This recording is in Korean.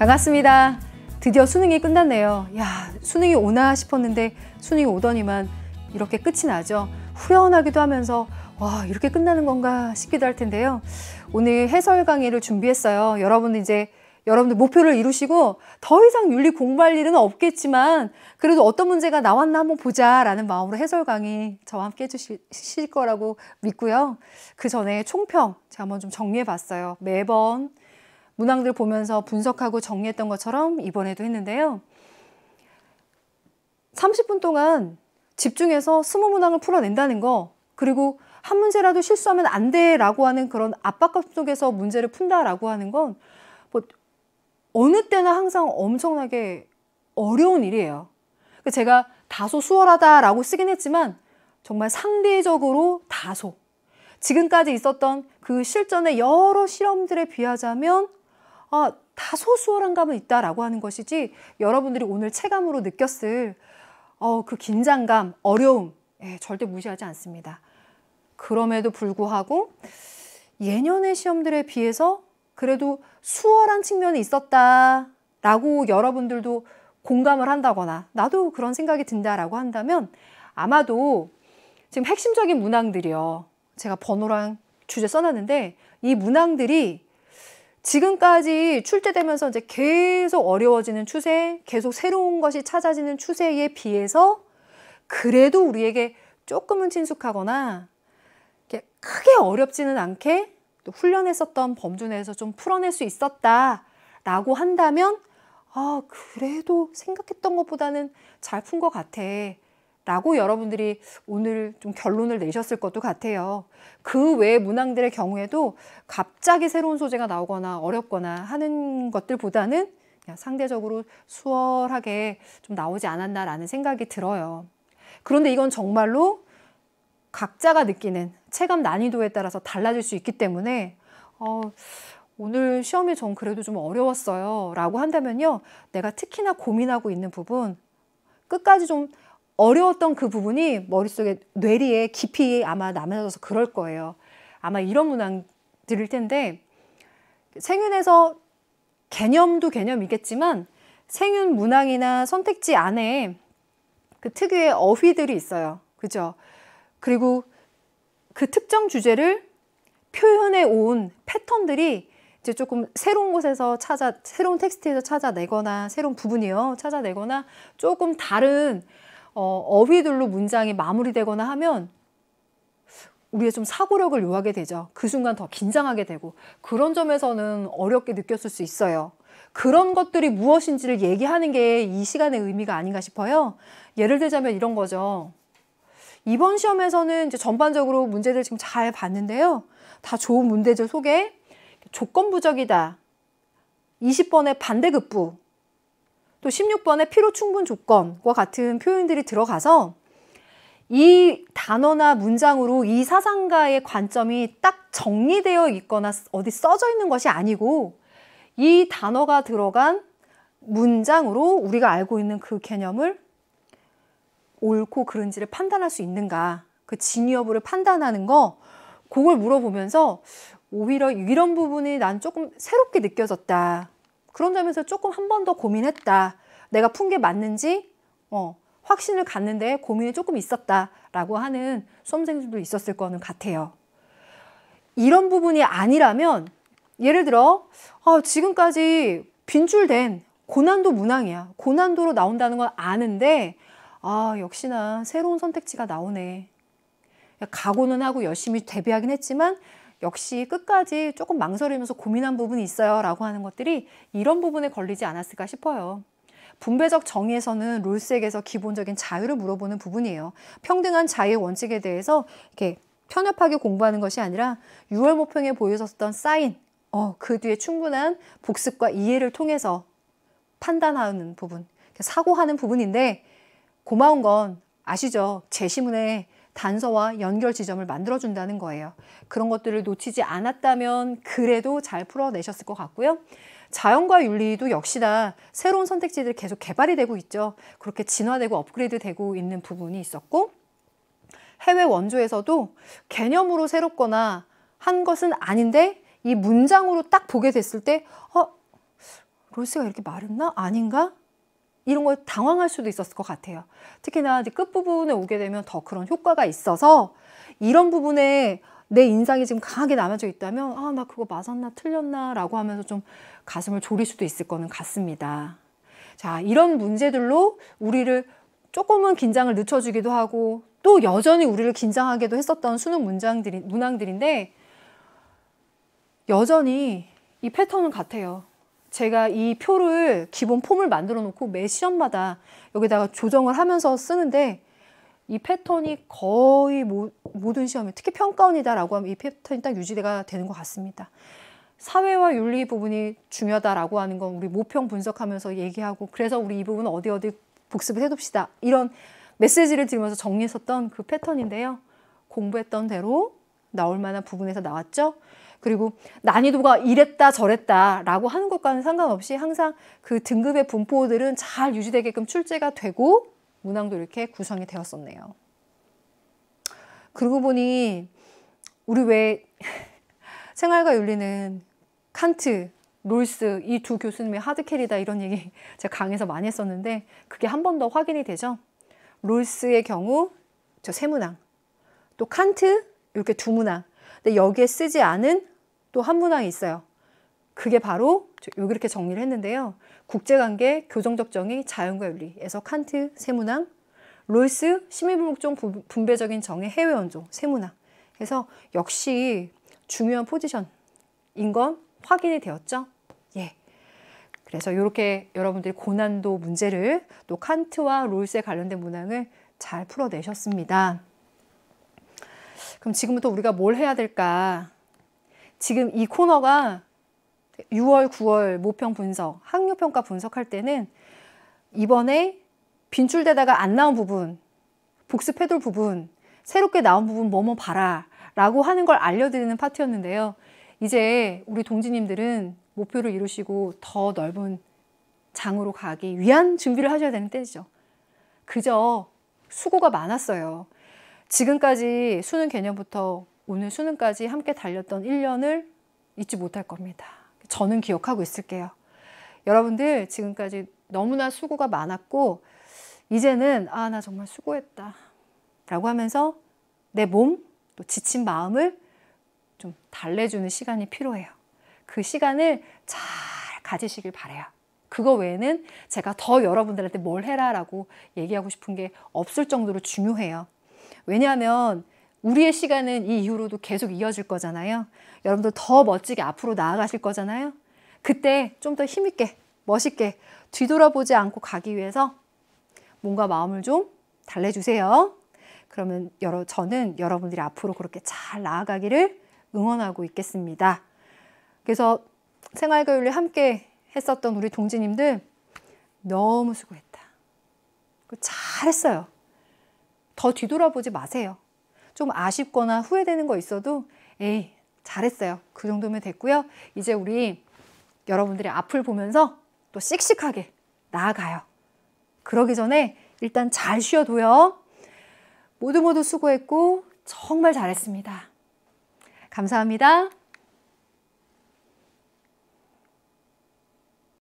반갑습니다. 드디어 수능이 끝났네요. 야, 수능이 오나 싶었는데 수능이 오더니만 이렇게 끝이 나죠. 후련하기도 하면서 와, 이렇게 끝나는 건가 싶기도 할 텐데요. 오늘 해설 강의를 준비했어요. 여러분들 목표를 이루시고 더 이상 윤리 공부할 일은 없겠지만 그래도 어떤 문제가 나왔나 한번 보자라는 마음으로 해설 강의 저와 함께 해주실 거라고 믿고요. 그 전에 총평 제가 한번 좀 정리해 봤어요. 매번 문항들 보면서 분석하고 정리했던 것처럼 이번에도 했는데요. 30분 동안 집중해서 20문항을 풀어낸다는 거, 그리고 한 문제라도 실수하면 안 돼라고 하는 그런 압박감 속에서 문제를 푼다라고 하는 건 뭐 어느 때나 항상 엄청나게 어려운 일이에요. 제가 다소 수월하다라고 쓰긴 했지만 정말 상대적으로 다소, 지금까지 있었던 그 실전의 여러 실험들에 비하자면 다소 수월한 감은 있다라고 하는 것이지, 여러분들이 오늘 체감으로 느꼈을 그 긴장감, 어려움, 절대 무시하지 않습니다. 그럼에도 불구하고 예년의 시험들에 비해서 그래도 수월한 측면이 있었다라고 여러분들도 공감을 한다거나 나도 그런 생각이 든다라고 한다면, 아마도 지금 핵심적인 문항들이요, 제가 번호랑 주제 써놨는데 이 문항들이 지금까지 출제되면서 이제 계속 어려워지는 추세, 계속 새로운 것이 찾아지는 추세에 비해서 그래도 우리에게 조금은 친숙하거나 크게 어렵지는 않게 또 훈련했었던 범주 내에서 좀 풀어낼 수 있었다라고 한다면 그래도 생각했던 것보다는 잘 푼 것 같아 라고 여러분들이 오늘 좀 결론을 내셨을 것도 같아요. 그 외의 문항들의 경우에도 갑자기 새로운 소재가 나오거나 어렵거나 하는 것들보다는 그냥 상대적으로 수월하게 좀 나오지 않았나라는 생각이 들어요. 그런데 이건 정말로 각자가 느끼는 체감 난이도에 따라서 달라질 수 있기 때문에 오늘 시험이 전 그래도 좀 어려웠어요 라고 한다면요, 내가 특히나 고민하고 있는 부분, 끝까지 좀 어려웠던 그 부분이 머릿속에 뇌리에 깊이 아마 남아져서 그럴 거예요. 아마 이런 문항들일 텐데, 생윤에서 개념도 개념이겠지만 생윤 문항이나 선택지 안에 그 특유의 어휘들이 있어요. 그죠? 그리고 그 특정 주제를 표현해 온 패턴들이 이제 조금 새로운 곳에서 새로운 텍스트에서 찾아내거나 새로운 부분이요 찾아내거나 조금 다른 어휘들로 문장이 마무리되거나 하면 우리의 좀 사고력을 요하게 되죠. 그 순간 더 긴장하게 되고, 그런 점에서는 어렵게 느꼈을 수 있어요. 그런 것들이 무엇인지를 얘기하는 게 이 시간의 의미가 아닌가 싶어요. 예를 들자면 이런 거죠. 이번 시험에서는 이제 전반적으로 문제들 지금 잘 봤는데요. 다 좋은 문제들 속에 조건부적이다, 20번의 반대급부, 또 16번의 필요 충분 조건과 같은 표현들이 들어가서 이 단어나 문장으로 이 사상가의 관점이 딱 정리되어 있거나 어디 써져 있는 것이 아니고, 이 단어가 들어간 문장으로 우리가 알고 있는 그 개념을 옳고 그른지를 판단할 수 있는가, 그 진위 여부를 판단하는 거, 그걸 물어보면서 오히려 이런 부분이 난 조금 새롭게 느껴졌다, 그런 점에서 조금 한 번 더 고민했다, 내가 푼 게 맞는지 확신을 갖는데 고민이 조금 있었다라고 하는 수험생들도 있었을 거는 같아요. 이런 부분이 아니라면, 예를 들어 지금까지 빈줄된 고난도 문항이야, 고난도로 나온다는 건 아는데 역시나 새로운 선택지가 나오네, 각오는 하고 열심히 대비하긴 했지만 역시 끝까지 조금 망설이면서 고민한 부분이 있어요 라고 하는 것들이 이런 부분에 걸리지 않았을까 싶어요. 분배적 정의에서는 룰색에서 기본적인 자유를 물어보는 부분이에요. 평등한 자유의 원칙에 대해서 이렇게 편협하게 공부하는 것이 아니라 6월 모평에 보여줬던 사인, 그 뒤에 충분한 복습과 이해를 통해서 판단하는 부분, 사고하는 부분인데, 고마운 건 아시죠? 제시문에 단서와 연결 지점을 만들어준다는 거예요. 그런 것들을 놓치지 않았다면 그래도 잘 풀어내셨을 것 같고요. 자연과 윤리도 역시나 새로운 선택지들이 계속 개발이 되고 있죠. 그렇게 진화되고 업그레이드되고 있는 부분이 있었고, 해외 원조에서도 개념으로 새롭거나 한 것은 아닌데 이 문장으로 딱 보게 됐을 때 롤스가 이렇게 마렵나? 아닌가? 이런 걸 당황할 수도 있었을 것 같아요. 특히나 이제 끝부분에 오게 되면 더 그런 효과가 있어서 이런 부분에 내 인상이 지금 강하게 남아져 있다면 아, 나 그거 맞았나 틀렸나 라고 하면서 좀 가슴을 졸일 수도 있을 거는 같습니다. 자, 이런 문제들로 우리를 조금은 긴장을 늦춰주기도 하고 또 여전히 우리를 긴장하게도 했었던 수능 문항들인데 여전히 이 패턴은 같아요. 제가 이 표를 기본 폼을 만들어 놓고 매 시험마다 여기다가 조정을 하면서 쓰는데 이 패턴이 거의 모든 시험에 특히 평가원이다라고 하면 이 패턴이 딱 유지가 되는 것 같습니다. 사회와 윤리 부분이 중요하다라고 하는 건 우리 모평 분석하면서 얘기하고 그래서 우리 이 부분은 어디 복습을 해둡시다. 이런 메시지를 드리면서 정리했었던 그 패턴인데요. 공부했던 대로 나올 만한 부분에서 나왔죠. 그리고 난이도가 이랬다 저랬다 라고 하는 것과는 상관없이 항상 그 등급의 분포들은 잘 유지되게끔 출제가 되고 문항도 이렇게 구성이 되었었네요. 그러고 보니 우리 왜 생활과 윤리는 칸트, 롤스 이 두 교수님의 하드캐리다 이런 얘기 제가 강의에서 많이 했었는데 그게 한 번 더 확인이 되죠. 롤스의 경우 저 세 문항, 또 칸트 이렇게 두 문항, 근데 여기에 쓰지 않은 또 한 문항이 있어요. 그게 바로 여기 이렇게 정리를 했는데요. 국제관계, 교정적 정의, 자연과 윤리에서 칸트 세 문항, 롤스 심의불복종 분배적인 정의, 해외 원종 세 문항 해서 역시 중요한 포지션인 건 확인이 되었죠. 예. 그래서 이렇게 여러분들이 고난도 문제를 또 칸트와 롤스에 관련된 문항을 잘 풀어내셨습니다. 그럼 지금부터 우리가 뭘 해야 될까? 지금 이 코너가 6월, 9월 모평 분석, 학력평가 분석할 때는 이번에 빈출되다가 안 나온 부분, 복습해둘 부분, 새롭게 나온 부분 뭐뭐 봐라 라고 하는 걸 알려드리는 파트였는데요. 이제 우리 동지님들은 목표를 이루시고 더 넓은 장으로 가기 위한 준비를 하셔야 되는 때죠. 그저 수고가 많았어요. 지금까지 수능 개념부터 오늘 수능까지 함께 달렸던 1년을 잊지 못할 겁니다. 저는 기억하고 있을게요. 여러분들 지금까지 너무나 수고가 많았고 이제는 아, 나 정말 수고했다 라고 하면서 내 몸, 또 지친 마음을 좀 달래주는 시간이 필요해요. 그 시간을 잘 가지시길 바라요. 그거 외에는 제가 더 여러분들한테 뭘 해라 라고 얘기하고 싶은 게 없을 정도로 중요해요. 왜냐하면 우리의 시간은 이 이후로도 계속 이어질 거잖아요. 여러분들 더 멋지게 앞으로 나아가실 거잖아요. 그때 좀 더 힘있게 멋있게 뒤돌아보지 않고 가기 위해서 몸과 마음을 좀 달래주세요. 그러면 저는 여러분들이 앞으로 그렇게 잘 나아가기를 응원하고 있겠습니다. 그래서 생활과 윤리 함께 했었던 우리 동지님들 너무 수고했다. 잘했어요. 더 뒤돌아보지 마세요. 좀 아쉽거나 후회되는 거 있어도 에이 잘했어요. 그 정도면 됐고요. 이제 우리 여러분들이 앞을 보면서 또 씩씩하게 나아가요. 그러기 전에 일단 잘 쉬어둬요. 모두 수고했고 정말 잘했습니다. 감사합니다.